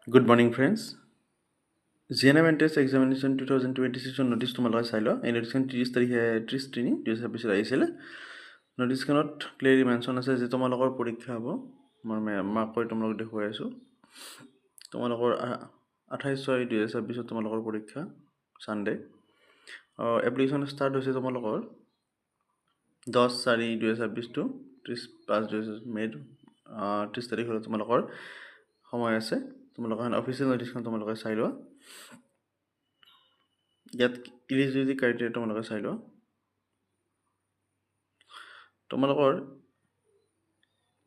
Good morning, friends. GNM Entrance Examination 2026 notice তোমালোকে চাই লোৱা এই নোটিছখন 30/3/2026 আহিছিলে। নোটিছখনত ক্লিয়াৰলি মেনশ্যন আছে যে তোমালোকৰ পৰীক্ষা হ'ব। মই মাৰ্ক কৰি তোমালোকক দেখুৱাই আছোঁ। তোমালোকৰ 28/6/2026 তোমালোকৰ পৰীক্ষা ছানডে। এপ্লিকেশ্যন ষ্টাৰ্ট হৈছে তোমালোকৰ 10/4/2026 to 30/5/2026 মে'ৰ 30 তাৰিখলৈ তোমালোকৰ সময় আছে। তোমালোকৰ অফিচিয়েল নোটিছখন তোমালোকে চাই লোৱা। ইয়াত ইলিজিবিলিটি ক্ৰাইটেৰিয়া তোমালোকে চাই লোৱা। তোমালোকৰ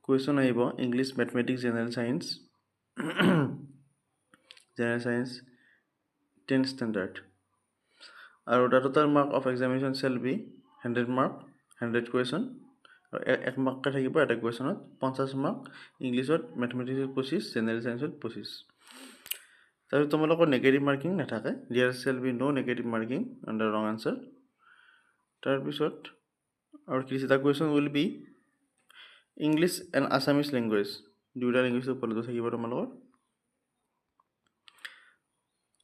কুৱেশ্যন আহিব English, mathematics, general science 10th standard। আৰু the total mark of examination shall be 100 mark, 100 question। আৰু 1 মাৰ্ককৈ থাকিব এটা কুৱেশ্যনত। 50 মাৰ্ক ইংলিছত, মেথমেটিক্সত 25, জেনেৰেল ছায়েন্সত 25। তাৰপিছত তোমালোকৰ নেগেটিভ মাৰ্কিং নাথাকে। There shall be no' negative marking on the wrong answer. তাৰপিছত আৰু কি the question will be English and Assamese language, দুয়োটা লেংগুৱেজ উপলব্ধ থাকিব তোমালোকৰ।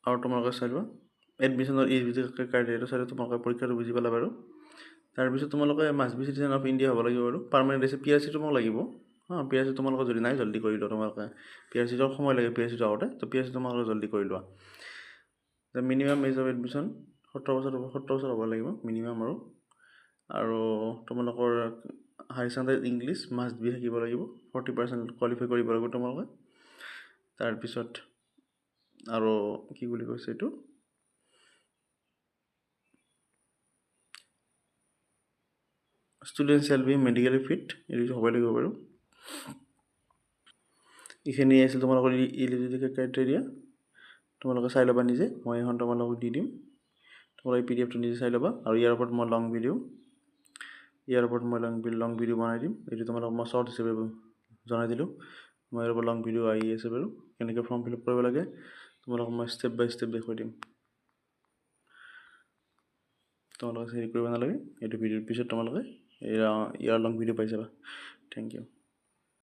আৰু তোমালোকে চাই লোৱা এডমিশ্যনৰ ইলিজিবিলিটি ক্ৰাইটেৰিয়াটো চাই তোমালোকে পৰীক্ষাটো বুজি পালা বাৰু। তাৰপিছত তোমালোকে must B citizen of India হ'ব লাগিব বাৰু। পাৰ্মানেণ্ট ৰেচিডেণ্ট PRC তোমাক লাগিব। PRC তোমালোকৰ যদি নাই জল্দি কৰি লোৱা। তোমালোকে PRCটো সময় লাগে, PRCটো আগতে, তো PRC তোমালোকে জল্দি কৰি লোৱা। মিনিমাম এজ অফ এডমিশ্যন 17 বছৰ হ'ব লাগিব মিনিমাম। আৰু তোমালোকৰ হাই ষ্টেণ্ডাৰ্ড ইংলিছ মাষ্ট বি থাকিব লাগিব, 40% কোৱালিফাই কৰিব লাগিব তোমালোকে। তাৰপিছত আৰু কি বুলি কৈছে এইটো student shall be medically fit, এইটো হ'ব লাগিব বাৰু। এইখিনি আছিল তোমালোকৰ ইলিজিবিলিটি ক্ৰাইটেৰিয়া। তোমালোকে চাই ল'বা নিজে, মই এখন তোমালোকক দি দিম। তোমালোকে PDF টো নিজে চাই ল'বা। আৰু ইয়াৰ ওপৰত মই লং ভিডিঅ' বনাই দিম। এইটো তোমালোকক মই শ্বৰ্ট হিচাপে জনাই দিলোঁ। মই ইয়াৰ ওপৰত লং ভিডিঅ' আহি আছে বাৰু। কেনেকৈ ফৰ্ম ফিল আপ কৰিব লাগে তোমালোকক মই ষ্টেপ বাই ষ্টেপ দেখুৱাই দিম। তোমালোকে হেৰি কৰিব নালাগে। এইটো ভিডিঅ'ৰ পিছত তোমালোকে ইয়াৰ লং ভিডিঅ' পাই যাবা। Thank U.